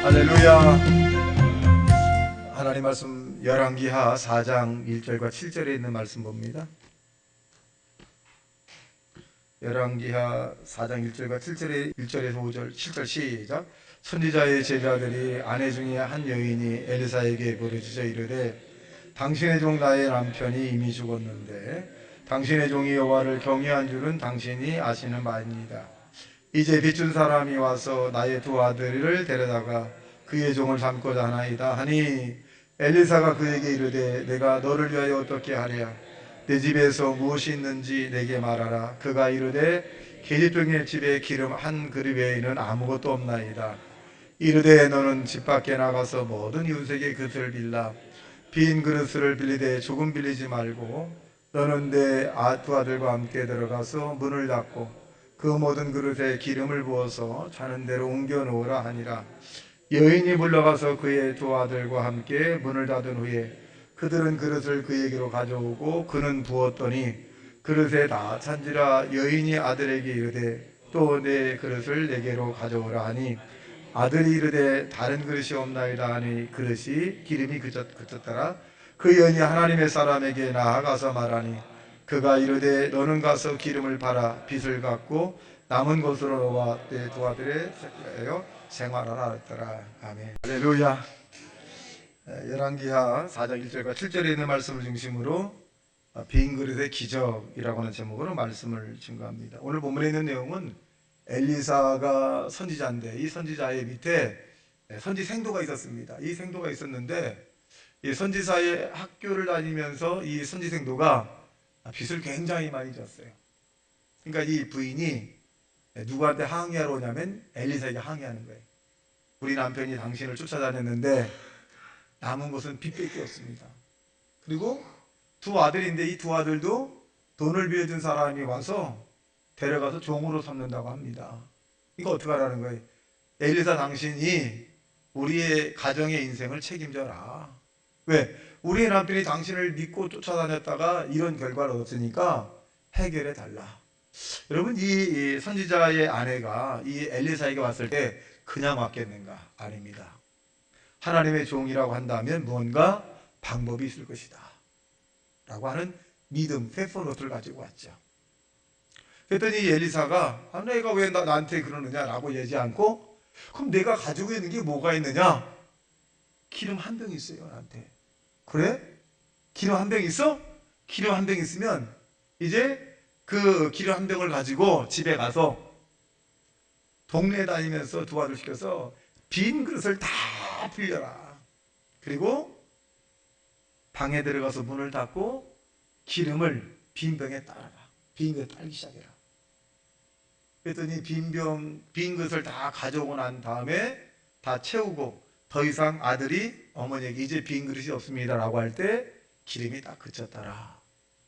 할렐루야. 하나님 말씀 열왕기하 4장 1절과 7절에 있는 말씀 봅니다. 열왕기하 4장 1절과 7절에 1절에서 5절 7절 시작. 선지자의 제자들이 아내 중에 한 여인이 엘리사에게 부르짖어 이르되 당신의 종 나의 남편이 이미 죽었는데 당신의 종이 여호와를 경외한 줄은 당신이 아시는 바입니다. 이제 빚준 사람이 와서 나의 두 아들을 데려다가 그의 종을 삼고자 하나이다 하니 엘리사가 그에게 이르되 내가 너를 위하여 어떻게 하랴? 내 집에서 무엇이 있는지 내게 말하라. 그가 이르되 계집종의 집에 기름 한 그릇 외에는 아무것도 없나이다. 이르되 너는 집 밖에 나가서 모든 이웃에게 그릇을 빌라. 빈 그릇을 빌리되 조금 빌리지 말고 너는 내 두 아들과 함께 들어가서 문을 닫고 그 모든 그릇에 기름을 부어서 자는 대로 옮겨 놓으라 하니라. 여인이 물러가서 그의 두 아들과 함께 문을 닫은 후에 그들은 그릇을 그에게로 가져오고 그는 부었더니 그릇에 다 찬지라. 여인이 아들에게 이르되 또 내 그릇을 내게로 가져오라 하니 아들이 이르되 다른 그릇이 없나이다 하니 그릇이 기름이 그쳤더라. 그 여인이 하나님의 사람에게 나아가서 말하니 그가 이르되 너는 가서 기름을 팔아 빚을 갚고 남은 것으로 너와 내 두 아들의 생활하라 했더라. 아멘. 할렐루야. 열왕기하 4장 1절과 7절에 있는 말씀을 중심으로 빈 그릇의 기적이라고 하는 제목으로 말씀을 증거합니다. 오늘 본문에 있는 내용은 엘리사가 선지자인데 이 선지자의 밑에 선지 생도가 있었습니다. 이 생도가 있었는데 이 선지사의 학교를 다니면서 이 선지 생도가 빚을 굉장히 많이 졌어요. 그러니까 이 부인이 누구한테 항의하러 오냐면 엘리사에게 항의하는 거예요. 우리 남편이 당신을 쫓아다녔는데 남은 것은 빚밖에 없습니다. 그리고 두 아들인데 이 두 아들도 돈을 빌려준 사람이 와서 데려가서 종으로 삼는다고 합니다. 이거 어떻게 하라는 거예요? 엘리사 당신이 우리의 가정의 인생을 책임져라. 왜? 우리의 남편이 당신을 믿고 쫓아다녔다가 이런 결과를 얻었으니까 해결해 달라. 여러분 이 선지자의 아내가 이 엘리사에게 왔을 때 그냥 왔겠는가? 아닙니다. 하나님의 종이라고 한다면 무언가 방법이 있을 것이다 라고 하는 믿음, 페퍼노트를 가지고 왔죠. 그랬더니 엘리사가 내가 왜 나한테 그러느냐 라고 얘기하지 않고 그럼 내가 가지고 있는 게 뭐가 있느냐? 기름 한 병 있어요 나한테. 그래? 기름 한 병 있어? 기름 한 병 있으면 이제 그 기름 한 병을 가지고 집에 가서 동네 다니면서 두 아들 시켜서 빈 그릇을 다 빌려라. 그리고 방에 들어가서 문을 닫고 기름을 빈 병에 따라라. 빈 그릇 따기 시작해라. 그랬더니 빈 그릇을 다 가져오고 난 다음에 다 채우고 더 이상 아들이 어머니에게 이제 빈 그릇이 없습니다 라고 할 때 기름이 딱 그쳤더라.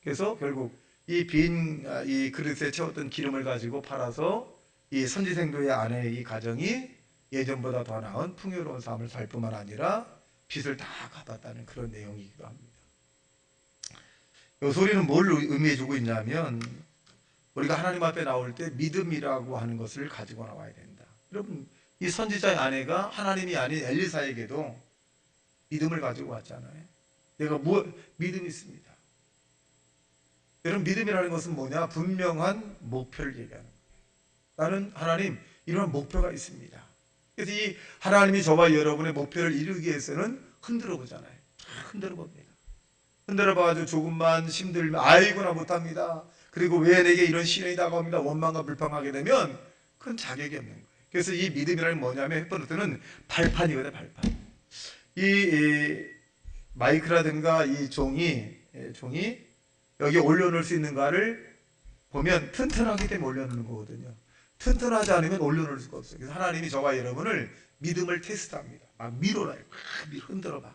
그래서 결국 이 그릇에 채웠던 기름을 가지고 팔아서 이 선지생도의 아내의 이 가정이 예전보다 더 나은 풍요로운 삶을 살 뿐만 아니라 빚을 다 갚았다는 그런 내용이기도 합니다. 이 소리는 뭘 의미해주고 있냐면 우리가 하나님 앞에 나올 때 믿음이라고 하는 것을 가지고 나와야 된다. 여러분 이 선지자의 아내가 하나님이 아닌 엘리사에게도 믿음을 가지고 왔잖아요. 내가 믿음이 있습니다. 여러분 믿음이라는 것은 뭐냐? 분명한 목표를 얘기하는 거예요. 나는 하나님 이런 목표가 있습니다. 그래서 이 하나님이 저와 여러분의 목표를 이루기 위해서는 흔들어 보잖아요. 흔들어 봅니다. 흔들어 봐가지고 조금만 힘들면 아이고나 못합니다. 그리고 왜 내게 이런 시련이 다가옵니다. 원망과 불평하게 되면 그건 자격이 없는 거예요. 그래서 이 믿음이라는 뭐냐면 헤퍼노트는 발판이거든요. 발판. 이 마이크라든가 이 종이 여기 올려놓을 수 있는가를 보면 튼튼하기 때문에 올려놓는 거거든요. 튼튼하지 않으면 올려놓을 수가 없어요. 그래서 하나님이 저와 여러분을 믿음을 테스트합니다. 막 밀어놔요. 막 흔들어봐.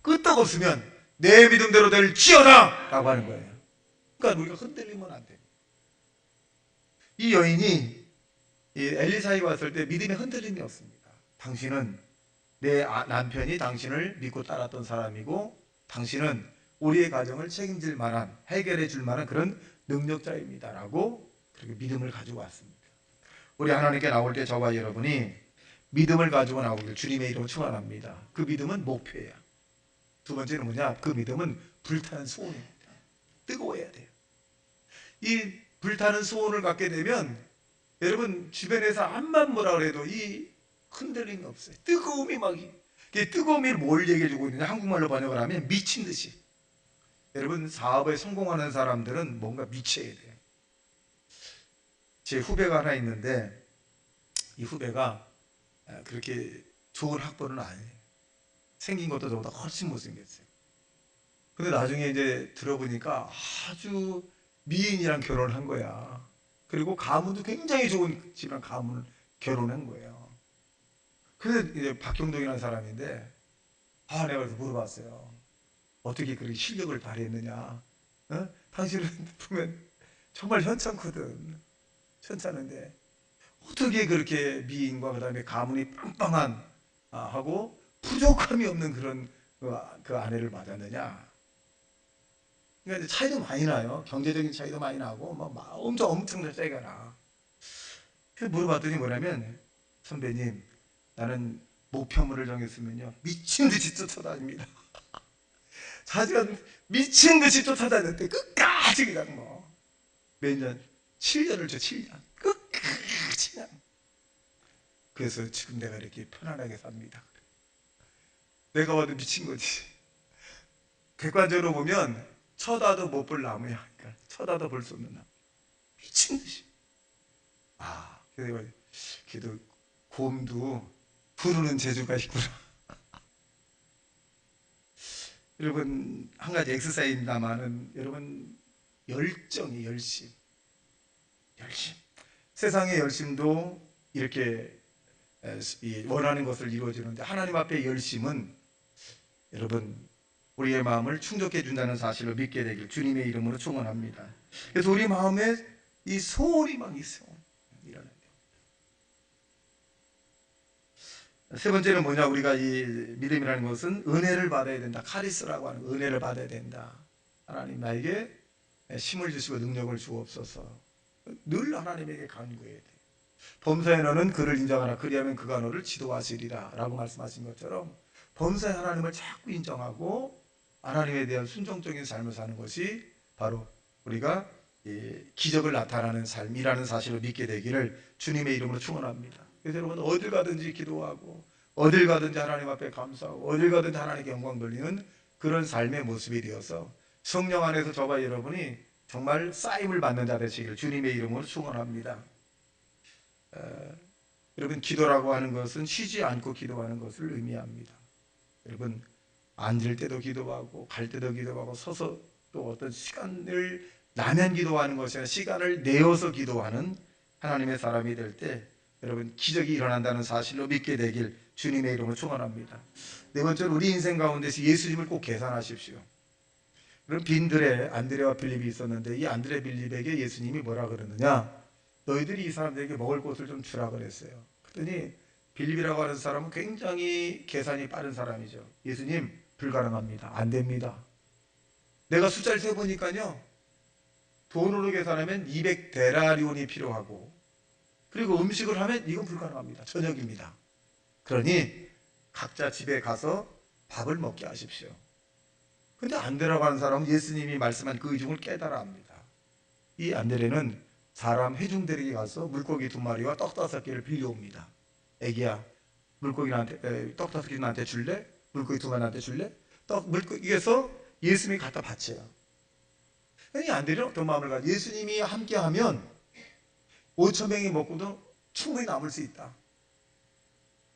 끄떡없으면 내 믿음대로 될지어다 라고 하는 거예요. 그러니까 우리가 흔들리면 안 돼요. 이 여인이 이 엘리사에게 왔을 때 믿음의 흔들림이 없습니다. 당신은 내 남편이 당신을 믿고 따랐던 사람이고 당신은 우리의 가정을 책임질 만한 해결해 줄 만한 그런 능력자입니다 라고 그렇게 믿음을 가지고 왔습니다. 우리 하나님께 나올 때 저와 여러분이 믿음을 가지고 나오길 주님의 이름으로 축원합니다. 그 믿음은 목표예요. 두 번째는 뭐냐? 그 믿음은 불타는 소원입니다. 뜨거워야 돼요. 이 불타는 소원을 갖게 되면 여러분 주변에서 암만 뭐라 그래도 이 흔들림이 없어요. 뜨거움이 막, 뜨거움이 뭘 얘기해 주고 있느냐? 한국말로 번역을 하면 미친 듯이. 여러분 사업에 성공하는 사람들은 뭔가 미쳐야 돼요. 제 후배가 하나 있는데 이 후배가 그렇게 좋은 학벌은 아니에요. 생긴 것도 저보다 훨씬 못생겼어요. 근데 나중에 이제 들어보니까 아주 미인이랑 결혼을 한 거야. 그리고 가문도 굉장히 좋은 집안 가문을 결혼한 거예요. 그래서 이제 박경동이라는 사람인데, 내가 그래서 물어봤어요. 어떻게 그렇게 실력을 발휘했느냐? 어? 당신은 보면 정말 현찮거든. 현찮은데 어떻게 그렇게 미인과 그다음에 가문이 빵빵한 하고 부족함이 없는 그런 그 아내를 맞았느냐? 그러니까 이제 차이도 많이 나요. 경제적인 차이도 많이 나고 엄청 차이가 나. 그래서 물어봤더니 뭐냐면, 선배님, 나는 목표물을 정했으면요 미친 듯이 쫓아다닙니다. 자기가 미친 듯이 쫓아다녔는데 끝까지 그냥 몇 년, 7년을 줘, 7년. 끝까지 그냥. 그래서 지금 내가 이렇게 편안하게 삽니다. 내가 봐도 미친 거지. 객관적으로 보면 쳐다도 못 볼 나무야. 그러니까 쳐다도 볼 수 없는 나무. 미친 듯이. 그래도 곰도 부르는 재주가 있구나. 여러분 한 가지 엑스사이즈입니다만은 여러분 열정이 열심. 세상의 열심도 이렇게 원하는 것을 이루어지는데 하나님 앞에 열심은 여러분 우리의 마음을 충족해 준다는 사실을 믿게 되길 주님의 이름으로 축원합니다. 그래서 우리 마음에 이 소원이 막 있어요. 세 번째는 뭐냐? 우리가 이 믿음이라는 것은 은혜를 받아야 된다. 카리스라고 하는 은혜를 받아야 된다. 하나님 나에게 힘을 주시고 능력을 주옵소서. 늘 하나님에게 간구해야 돼. 범사에 너는 그를 인정하라. 그리하면 그가 너를 지도하시리라 라고 말씀하신 것처럼 범사에 하나님을 자꾸 인정하고 하나님에 대한 순종적인 삶을 사는 것이 바로 우리가 기적을 나타나는 삶이라는 사실을 믿게 되기를 주님의 이름으로 축원합니다. 그래서 여러분 어딜 가든지 기도하고 어딜 가든지 하나님 앞에 감사하고 어딜 가든지 하나님께 영광 돌리는 그런 삶의 모습이 되어서 성령 안에서 저와 여러분이 정말 쌓임을 받는 자 되시기를 주님의 이름으로 축원합니다. 여러분 기도라고 하는 것은 쉬지 않고 기도하는 것을 의미합니다. 여러분 앉을 때도 기도하고 갈 때도 기도하고 서서 또 어떤 시간을 나면 기도하는 것이 아니라 시간을 내어서 기도하는 하나님의 사람이 될 때 여러분 기적이 일어난다는 사실로 믿게 되길 주님의 이름으로 축원합니다. 네 번째로 우리 인생 가운데서 예수님을 꼭 계산하십시오. 그럼 빈들에 안드레와 빌립이 있었는데 이 안드레 빌립에게 예수님이 뭐라 그러느냐? 너희들이 이 사람들에게 먹을 것을 좀 주라 그랬어요. 그랬더니 빌립이라고 하는 사람은 굉장히 계산이 빠른 사람이죠. 예수님 불가능합니다. 안 됩니다. 내가 숫자를 세보니까요 돈으로 계산하면 200데나리온이 필요하고 그리고 음식을 하면 이건 불가능합니다. 저녁입니다. 그러니 각자 집에 가서 밥을 먹게 하십시오. 근데 안드레라고 하는 사람은 예수님이 말씀한 그 의중을 깨달아 합니다. 이 안드레는 사람 회중들에게 가서 물고기 2마리와 떡 5개를 빌려옵니다. 애기야, 물고기한테 떡 5개 나한테 줄래? 물고기 2마리 나한테 줄래? 물고기에서 예수님이 갖다 바쳐요. 이 안드레는 어떤 마음을 가지고 예수님이 함께하면 5,000명이 먹고도 충분히 남을 수 있다.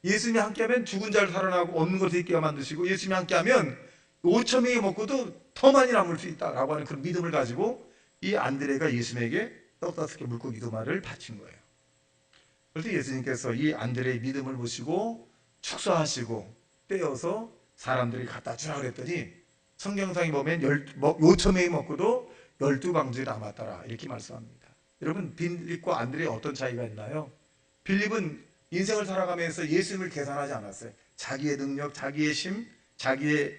예수님이 함께하면 죽은 자를 살아나고 없는 것을 있게 만드시고 예수님이 함께하면 5,000명이 먹고도 더 많이 남을 수 있다라고 하는 그런 믿음을 가지고 이 안드레가 예수님에게 떡 5개 물고기 2마리를 바친 거예요. 그래서 예수님께서 이 안드레의 믿음을 보시고 축소하시고 떼어서 사람들이 갖다 주라 그랬더니 성경상에 보면 5,000명이 먹고도 12방주에 남았더라 이렇게 말씀합니다. 여러분 빌립과 안드레의 어떤 차이가 있나요? 빌립은 인생을 살아가면서 예수님을 계산하지 않았어요. 자기의 능력, 자기의 힘, 자기의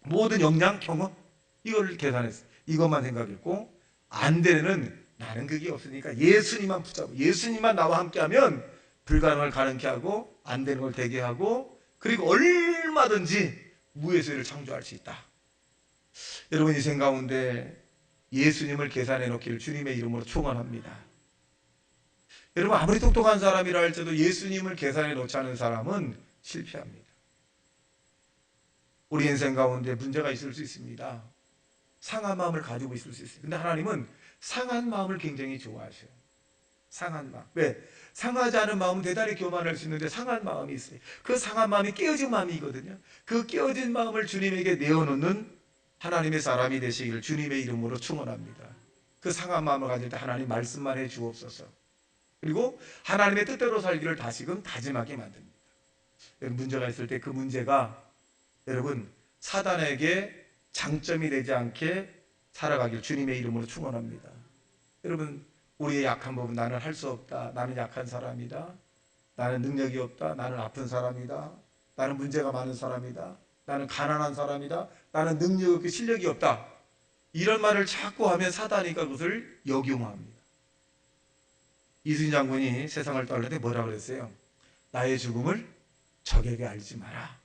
모든 역량, 경험 이걸 계산했어요. 이것만 생각했고 안드레는 나는 그게 없으니까 예수님만 붙잡고 예수님만 나와 함께하면 불가능을 가능케 하고 안 되는 걸 되게 하고, 그리고 얼마든지 무에서 일을 창조할 수 있다. 여러분, 이 생각 가운데 예수님을 계산해 놓기를 주님의 이름으로 축원합니다. 여러분, 아무리 똑똑한 사람이라 할지라도 예수님을 계산해 놓지 않은 사람은 실패합니다. 우리 인생 가운데 문제가 있을 수 있습니다. 상한 마음을 가지고 있을 수 있어요. 근데 하나님은 상한 마음을 굉장히 좋아하셔요. 상한 마음. 왜? 상하지 않은 마음은 대단히 교만할 수 있는데 상한 마음이 있어요. 그 상한 마음이 깨어진 마음이거든요. 그 깨어진 마음을 주님에게 내어놓는 하나님의 사람이 되시기를 주님의 이름으로 축원합니다. 그 상한 마음을 가질 때 하나님 말씀만 해 주옵소서. 그리고 하나님의 뜻대로 살기를 다시금 다짐하게 만듭니다. 문제가 있을 때 그 문제가 여러분 사단에게 장점이 되지 않게 살아가길 주님의 이름으로 축원합니다. 여러분, 우리의 약한 부분, 나는 할 수 없다, 나는 약한 사람이다, 나는 능력이 없다, 나는 아픈 사람이다, 나는 문제가 많은 사람이다, 나는 가난한 사람이다, 나는 능력 없고 실력이 없다, 이런 말을 자꾸 하면 사단이가 그것을 역용합니다. 이순신 장군이 세상을 떠날 때 뭐라 그랬어요? 나의 죽음을 적에게 알지 마라.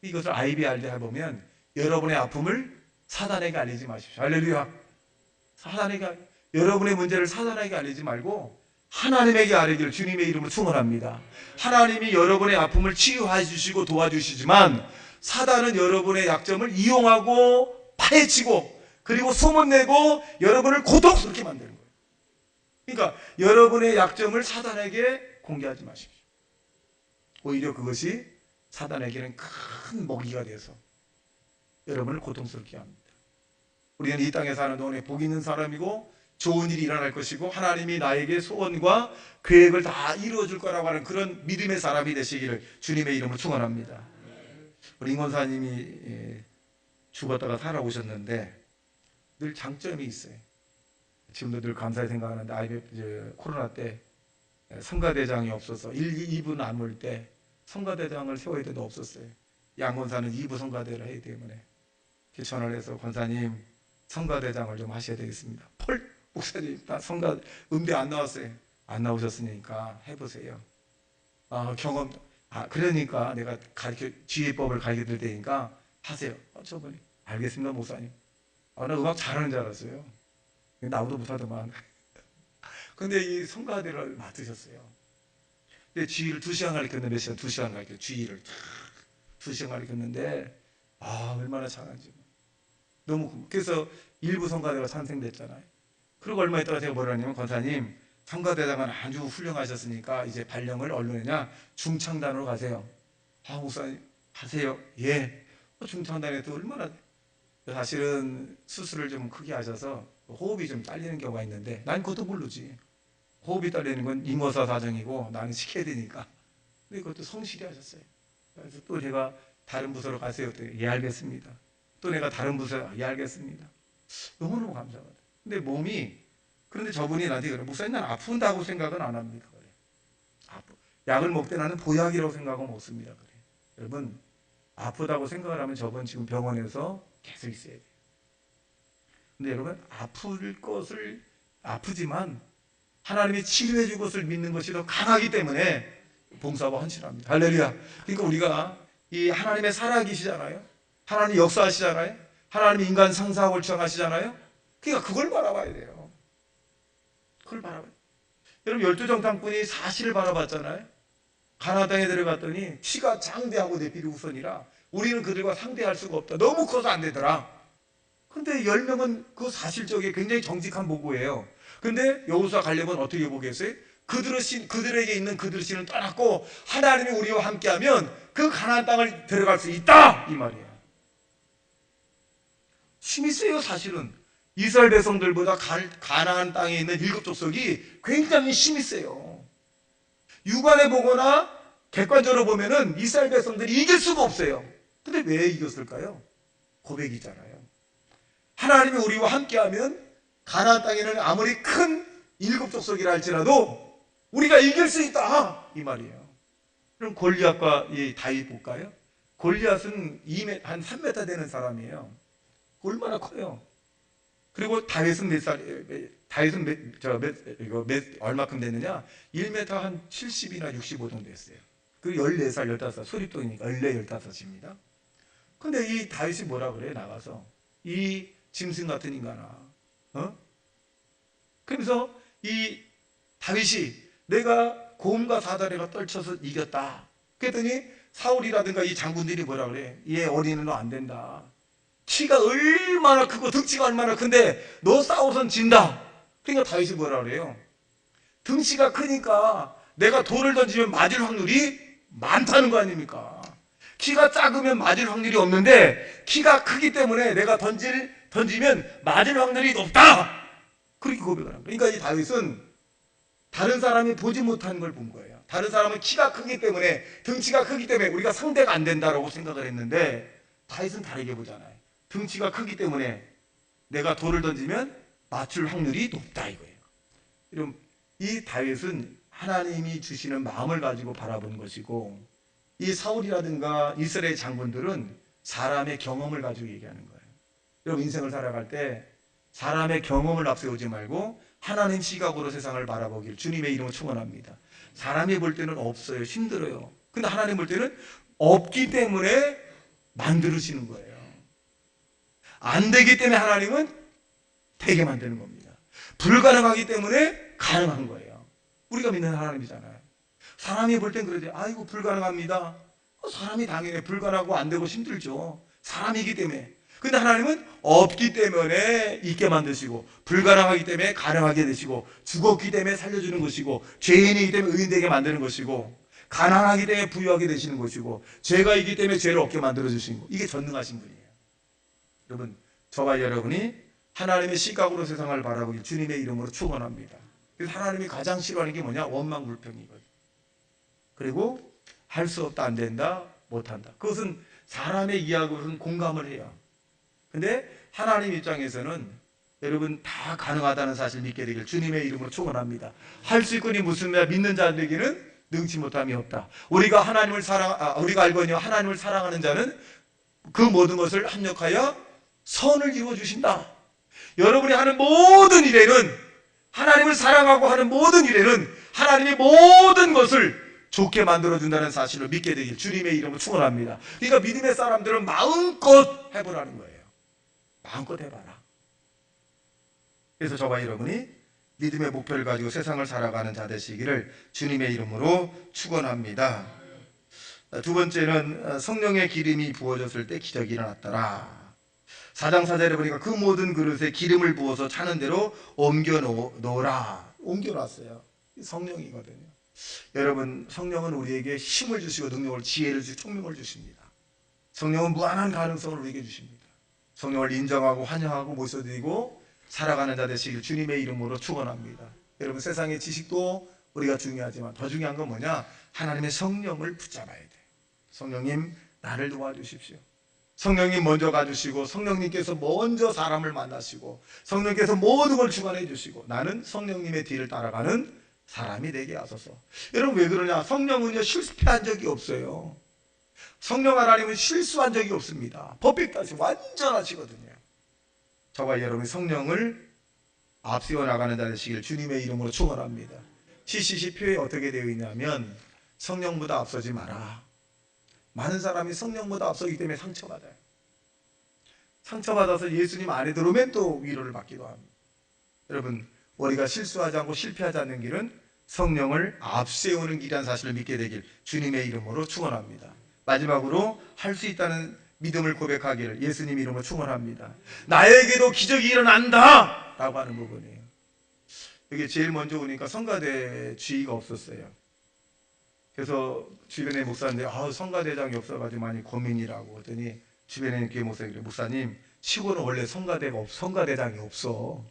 이것을 IBR대 해보면 여러분의 아픔을 사단에게 알리지 마십시오. 할렐루야. 여러분의 문제를 사단에게 알리지 말고 하나님에게 알리기를 주님의 이름으로 축원합니다. 하나님이 여러분의 아픔을 치유해 주시고 도와주시지만 사단은 여러분의 약점을 이용하고 파헤치고 그리고 소문내고 여러분을 고통스럽게 만드는 거예요. 그러니까 여러분의 약점을 사단에게 공개하지 마십시오. 오히려 그것이 사단에게는 큰 먹이가 돼서 여러분을 고통스럽게 합니다. 우리는 이 땅에 사는 동안에 복 있는 사람이고 좋은 일이 일어날 것이고 하나님이 나에게 소원과 계획을 다 이루어줄 거라고 하는 그런 믿음의 사람이 되시기를 주님의 이름으로 축원합니다. 우리 임권사님이 죽었다가 살아오셨는데 늘 장점이 있어요. 지금도 늘 감사히 생각하는데 IMF 코로나 때 성가대장이 없어서 2부 나눌 때 성가대장을 세워야 되는데 없었어요. 양 권사는 2부 성가대를 해야 때문에 전화를 해서 권사님 성가대장을 좀 하셔야 되겠습니다. 펄 목사님 나 성가 음대 안 나왔어요. 안 나오셨으니까 해보세요. 경험 그러니까 내가 지휘법을 가르쳐 드릴 테니까 하세요. 저분이 알겠습니다 목사님. 나 음악 잘하는 줄 알았어요. 나보다 못하더만. 근데 이 성가대를 맡으셨어요. 근데 지휘를 2시간 가르쳤는데 몇 시간? 2시간 가르쳤어요. 지휘를 2시간 가르쳤는데 얼마나 잘하는지. 너무 그래서 일부 성가대가 탄생됐잖아요. 그리고 얼마 있다가 제가 뭐라 하냐면 권사님 성가대장은 아주 훌륭하셨으니까 이제 발령을 어디로 내냐? 중창단으로 가세요. 목사님 하세요. 예. 중창단에 또 얼마나 사실은 수술을 좀 크게 하셔서 호흡이 좀 딸리는 경우가 있는데 난 그것도 모르지. 호흡이 딸리는 건 임원사 사정이고 나는 시켜야 되니까. 근데 그것도 성실히 하셨어요. 그래서 또 제가 다른 부서로 가세요. 예 알겠습니다. 또 내가 다른 부서 예 알겠습니다. 너무너무 감사하다. 근데 몸이 그런데 저분이 나한테 그래 목사님 난 아픈다고 생각은 안 합니다. 그래. 약을 먹되 나는 보약이라고 생각은 못습니다. 그래. 여러분 아프다고 생각을 하면 저분 지금 병원에서 계속 있어야 돼요. 근데 여러분 아플 것을 아프지만 하나님이 치료해 줄 것을 믿는 것이 더 강하기 때문에 봉사와 헌신합니다. 할렐루야. 그러니까 우리가 이 하나님의 살아계시잖아요. 하나님 역사하시잖아요. 하나님 인간 상사하고 일청하시잖아요. 그러니까 그걸 바라봐야 돼요. 그걸 바라봐야 돼요. 여러분 12정탐꾼이 사실을 바라봤잖아요. 가나안 땅에 들어갔더니 키가 장대하고 내필이 우선이라 우리는 그들과 상대할 수가 없다. 너무 커서 안 되더라. 근데 10명은 그 사실적에 굉장히 정직한 보고예요. 근데 여호수아 갈렙은 어떻게 보겠어요? 그들에게 있는 그들의 신을 떠났고 하나님이 우리와 함께하면 그 가나안 땅을 들어갈 수 있다 이 말이에요. 힘이 세요. 사실은 이스라엘 백성들보다 가나안 땅에 있는 7족속이 굉장히 힘이 세요. 육안에 보거나 객관적으로 보면은 이스라엘 백성들이 이길 수가 없어요. 근데 왜 이겼을까요? 고백이잖아요. 하나님이 우리와 함께하면 가나안 땅에는 아무리 큰 7족속이라 할지라도 우리가 이길 수 있다 이 말이에요. 그럼 골리앗과 이 다윗 볼까요? 골리앗은 한 3m 되는 사람이에요. 얼마나 커요. 그리고 다윗은 몇 살이에요? 다윗은 얼마큼 됐느냐? 1m 한 70이나 65 정도 됐어요. 그리고 14살, 15살, 소립동이니까 14, 15입니다. 근데 이 다윗이 뭐라 그래요? 나가서 이 짐승 같은 인간아, 어? 그러면서 이 다윗이 내가 곰과 사다리가 떨쳐서 이겼다. 그랬더니 사울이라든가 이 장군들이 뭐라 그래? 얘 어린애는 너 안 된다. 키가 얼마나 크고 덩치가 얼마나 큰데 너 싸워선 진다. 그러니까 다윗이 뭐라 그래요? 덩치가 크니까 내가 돌을 던지면 맞을 확률이 많다는 거 아닙니까? 키가 작으면 맞을 확률이 없는데 키가 크기 때문에 내가 던지면 맞을 확률이 높다. 그렇게 고백을 한 거예요. 그러니까 이 다윗은 다른 사람이 보지 못하는 걸 본 거예요. 다른 사람은 키가 크기 때문에, 덩치가 크기 때문에 우리가 상대가 안 된다라고 생각을 했는데 다윗은 다르게 보잖아요. 덩치가 크기 때문에 내가 돌을 던지면 맞출 확률이 높다 이거예요. 여러분, 이 다윗은 하나님이 주시는 마음을 가지고 바라본 것이고, 이 사울이라든가 이스라엘 장군들은 사람의 경험을 가지고 얘기하는 거예요. 여러분, 인생을 살아갈 때 사람의 경험을 앞세우지 말고 하나님 시각으로 세상을 바라보길 주님의 이름으로 축원합니다. 사람이 볼 때는 없어요. 힘들어요. 근데 하나님 볼 때는 없기 때문에 만들으시는 거예요. 안 되기 때문에 하나님은 되게 만드는 겁니다. 불가능하기 때문에 가능한 거예요. 우리가 믿는 하나님이잖아요. 사람이 볼 땐 그러지. 아이고 불가능합니다. 사람이 당연히 불가능하고 안 되고 힘들죠. 사람이기 때문에. 근데 하나님은 없기 때문에 있게 만드시고, 불가능하기 때문에 가능하게 되시고, 죽었기 때문에 살려주는 것이고, 죄인이기 때문에 의인되게 만드는 것이고, 가난하기 때문에 부유하게 되시는 것이고, 죄가 있기 때문에 죄를 없게 만들어 주시는 거. 이게 전능하신 분이에요. 여러분, 저와 여러분이 하나님의 시각으로 세상을 바라보길 주님의 이름으로 축원합니다. 그래서 하나님이 가장 싫어하는 게 뭐냐? 원망불평이거든요. 그리고 할 수 없다, 안 된다, 못한다. 그것은 사람의 이야기로는 공감을 해요. 근데 하나님 입장에서는 여러분 다 가능하다는 사실 믿게 되길 주님의 이름으로 축원합니다. 할 수 있거니 무슨 말 믿는 자들에게는 능치 못함이 없다. 우리가 우리가 알거니와 하나님을 사랑하는 자는 그 모든 것을 합력하여 선을 이루어 주신다. 여러분이 하는 모든 일에는, 하나님을 사랑하고 하는 모든 일에는 하나님이 모든 것을 좋게 만들어준다는 사실을 믿게 되길 주님의 이름으로 축원합니다. 그러니까 믿음의 사람들은 마음껏 해보라는 거예요. 마음껏 해봐라. 그래서 저와 여러분이 믿음의 목표를 가지고 세상을 살아가는 자 되시기를 주님의 이름으로 축원합니다. 두 번째는 성령의 기름이 부어졌을 때 기적이 일어났더라. 4장 4절에 보니까 그 모든 그릇에 기름을 부어서 차는 대로 옮겨 놓으라. 옮겨 놨어요. 성령이거든요. 여러분, 성령은 우리에게 힘을 주시고 능력을, 지혜를 주시고 총명을 주십니다. 성령은 무한한 가능성을 우리에게 주십니다. 성령을 인정하고 환영하고 모셔드리고 살아가는 자 되시길 주님의 이름으로 축원합니다. 여러분, 세상의 지식도 우리가 중요하지만 더 중요한 건 뭐냐? 하나님의 성령을 붙잡아야 돼요. 성령님, 나를 도와주십시오. 성령님 먼저 가주시고, 성령님께서 먼저 사람을 만나시고, 성령께서 모든 걸 주관해 주시고, 나는 성령님의 뒤를 따라가는 사람이 되게 하소서. 여러분, 왜 그러냐? 성령은요, 실패한 적이 없어요. 성령 하나님은 실수한 적이 없습니다. 퍼펙트하시, 완전하시거든요. 저와 여러분이 성령을 앞세워 나가는 자 되시길 주님의 이름으로 축원합니다. CCC 표에 어떻게 되어 있냐면 성령보다 앞서지 마라. 많은 사람이 성령보다 앞서기 때문에 상처받아요. 상처받아서 예수님 안에 들어오면 또 위로를 받기도 합니다. 여러분, 우리가 실수하지 않고 실패하지 않는 길은 성령을 앞세우는 길이라는 사실을 믿게 되길 주님의 이름으로 축원합니다. 마지막으로 할 수 있다는 믿음을 고백하기를 예수님 이름으로 축원합니다. 나에게도 기적이 일어난다 라고 하는 부분이에요. 여기 제일 먼저 오니까 성가대 주의가 없었어요. 그래서 주변에 목사인데 성가대장이 없어가지고 많이 고민이라고 했더니 주변에 있는 교회 목사님이 목사님, 시골은 원래 성가대장이 없어.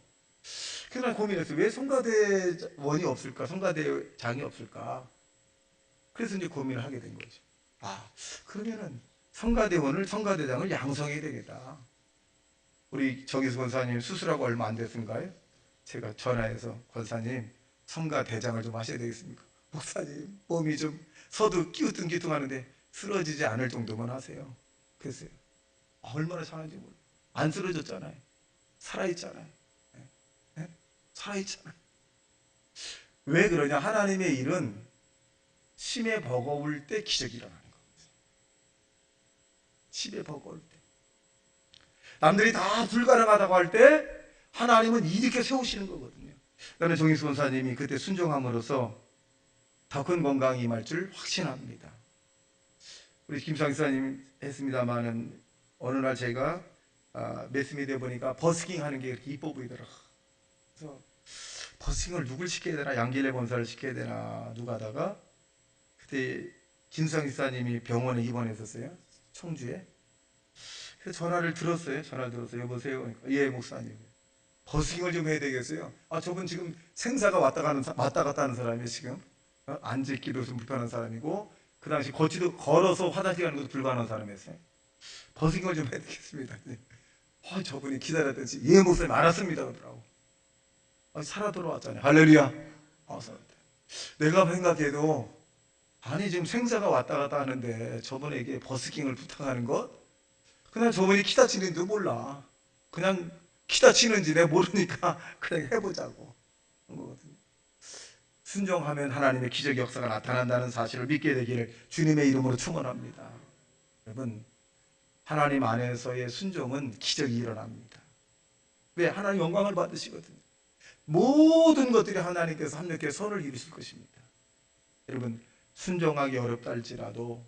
그래서 난 고민했어요. 왜 성가대원이 없을까? 성가대장이 없을까? 그래서 이제 고민을 하게 된 거죠. 그러면은 성가대장을 양성해야 되겠다. 우리 정희수 권사님 수술하고 얼마 안 됐은가요? 제가 전화해서 권사님 성가대장을 좀 하셔야 되겠습니까? 목사님 몸이 좀 서도 끼우뚱끼우뚱하는데 쓰러지지 않을 정도만 하세요. 그랬어요. 얼마나 잘하는지 몰라요. 안 쓰러졌잖아요. 살아있잖아요. 살아있잖아요. 왜 그러냐? 하나님의 일은 심해 버거울 때 기적이 일어나는 거거든요. 심해 버거울 때. 남들이 다 불가능하다고 할 때 하나님은 일으켜 세우시는 거거든요. 저는 정익수 권사님이 그때 순종함으로써 더 큰 건강이 임할 줄 확신합니다. 우리 김상 기사님 했습니다마는 어느 날 제가 매스미디어에 보니까 버스킹 하는 게 그렇게 이뻐 보이더라고요. 그래서 버스킹을 누굴 시켜야 되나, 양길래 본사를 시켜야 되나 누가 하다가 그때 김상 기사님이 병원에 입원했었어요. 청주에. 그래서 전화를 들었어요. 여보세요. 그러니까, 예 목사님. 버스킹을 좀 해야 되겠어요. 저분 지금 생사가 왔다 갔다 하는 사람이에요. 지금 앉기도 좀 불편한 사람이고 그 당시 걸어서 화장실 가는 것도 불가능한 사람이었어요. 버스킹을 좀 해야 되겠습니다. 저분이 기다렸더니 예 목사님 알았습니다 그러더라고. 살아 돌아왔잖아요. 할렐루야. 내가 생각해도 지금 생사가 왔다 갔다 하는데 저분에게 버스킹을 부탁하는 것, 그냥 저분이 기타 치는지도 몰라. 그냥 기타 치는지 내가 모르니까 그냥 해보자고 한 거거든요. 순종하면 하나님의 기적 역사가 나타난다는 사실을 믿게 되기를 주님의 이름으로 축원합니다. 여러분, 하나님 안에서의 순종은 기적이 일어납니다. 왜? 하나님 영광을 받으시거든요. 모든 것들이 하나님께서 합력해 선을 이루실 것입니다. 여러분, 순종하기 어렵다 할지라도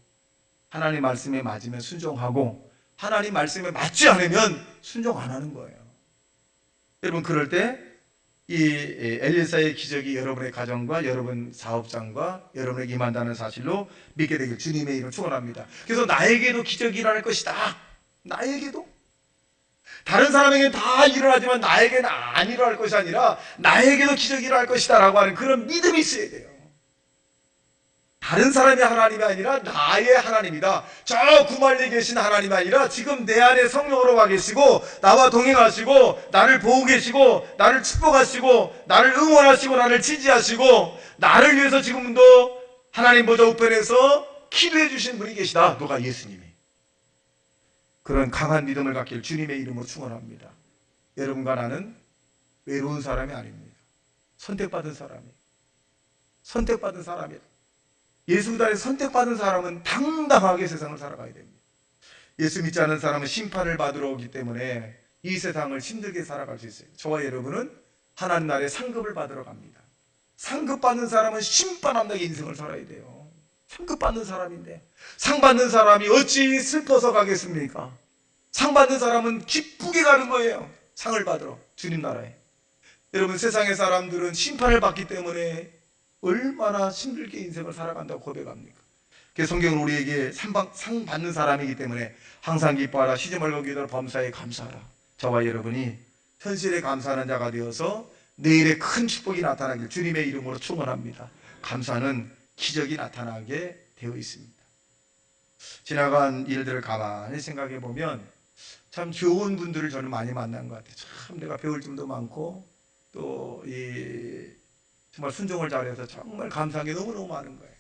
하나님 말씀에 맞으면 순종하고 하나님 말씀에 맞지 않으면 순종 안 하는 거예요. 여러분, 그럴 때 이 엘리사의 기적이 여러분의 가정과 여러분 사업장과 여러분에게 임한다는 사실로 믿게 되길 주님의 이름을 축원합니다. 그래서 나에게도 기적이 일어날 것이다. 나에게도. 다른 사람에게는 다 일어나지만 나에게는 안 일어날 것이 아니라 나에게도 기적이 일어날 것이다 라고 하는 그런 믿음이 있어야 돼요. 다른 사람이 하나님이 아니라 나의 하나님이다. 저 구말리에 계신 하나님이 아니라 지금 내 안에 성령으로 와 계시고 나와 동행하시고 나를 보고 계시고 나를 축복하시고 나를 응원하시고 나를 지지하시고 나를 위해서 지금도 하나님 보좌 우편에서 기도해 주신 분이 계시다. 누가? 예수님이. 그런 강한 믿음을 갖길 주님의 이름으로 축원합니다. 여러분과 나는 외로운 사람이 아닙니다. 선택받은 사람이에요. 선택받은 사람이에요. 예수 그다음에 선택받은 사람은 당당하게 세상을 살아가야 됩니다. 예수 믿지 않은 사람은 심판을 받으러 오기 때문에 이 세상을 힘들게 살아갈 수 있어요. 저와 여러분은 하나님 나라의 상급을 받으러 갑니다. 상급 받는 사람은 심판 앞나게 인생을 살아야 돼요. 상급 받는 사람인데 상 받는 사람이 어찌 슬퍼서 가겠습니까? 상 받는 사람은 기쁘게 가는 거예요. 상을 받으러 주님 나라에. 여러분, 세상의 사람들은 심판을 받기 때문에 얼마나 힘들게 인생을 살아간다고 고백합니까? 그래서 성경은 우리에게 상 받는 사람이기 때문에 항상 기뻐하라, 쉬지 말고 기도하라, 범사에 감사하라. 저와 여러분이 현실에 감사하는 자가 되어서 내일의 큰 축복이 나타나길 주님의 이름으로 축원합니다. 감사는 기적이 나타나게 되어 있습니다. 지나간 일들을 가만히 생각해 보면 참 좋은 분들을 저는 많이 만난 것 같아요. 참 내가 배울 점도 많고 또 정말 순종을 잘해서 정말 감사한 게 너무너무 많은 거예요.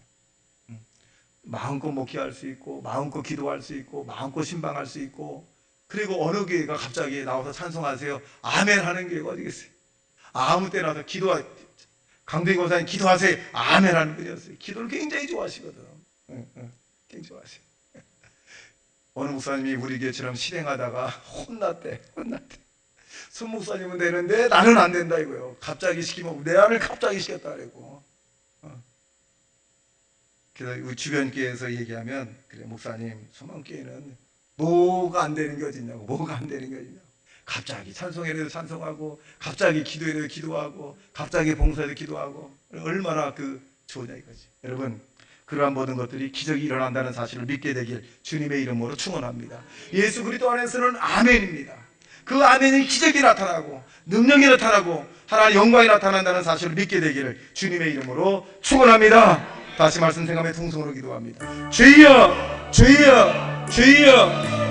마음껏 목회할 수 있고 마음껏 기도할 수 있고 마음껏 신방할 수 있고, 그리고 어느 교회가 갑자기 나와서 찬송하세요 아멘 하는 교회가 어디겠어요? 아무 때나 와서 강동희 권사님 기도하세요 아멘 하는 분이었어요. 기도를 굉장히 좋아하시거든. 굉장히 좋아하세요. 어느 목사님이 우리 교회처럼 실행하다가 혼났대. 손 목사님은 되는데 나는 안 된다 이거요. 갑자기 시키면 내 안을 갑자기 시켰다 그러고. 그래서 우리 주변 교회에서 얘기하면 그래 목사님 소망교회는 뭐가 안 되는 게 어딨냐고. 뭐가 안 되는 게 어딨냐고. 갑자기 찬송회에도 찬송하고 갑자기 기도회에도 기도하고 갑자기 봉사에도 기도하고 얼마나 좋으냐 이거지. 여러분, 그러한 모든 것들이 기적이 일어난다는 사실을 믿게 되길 주님의 이름으로 축원합니다. 예수 그리스도 안에서는 아멘입니다. 그 아멘이 기적이 나타나고 능력이 나타나고 하나님의 영광이 나타난다는 사실을 믿게 되기를 주님의 이름으로 축원합니다. 다시 말씀 생각하며 통성으로 기도합니다. 주여 주여 주여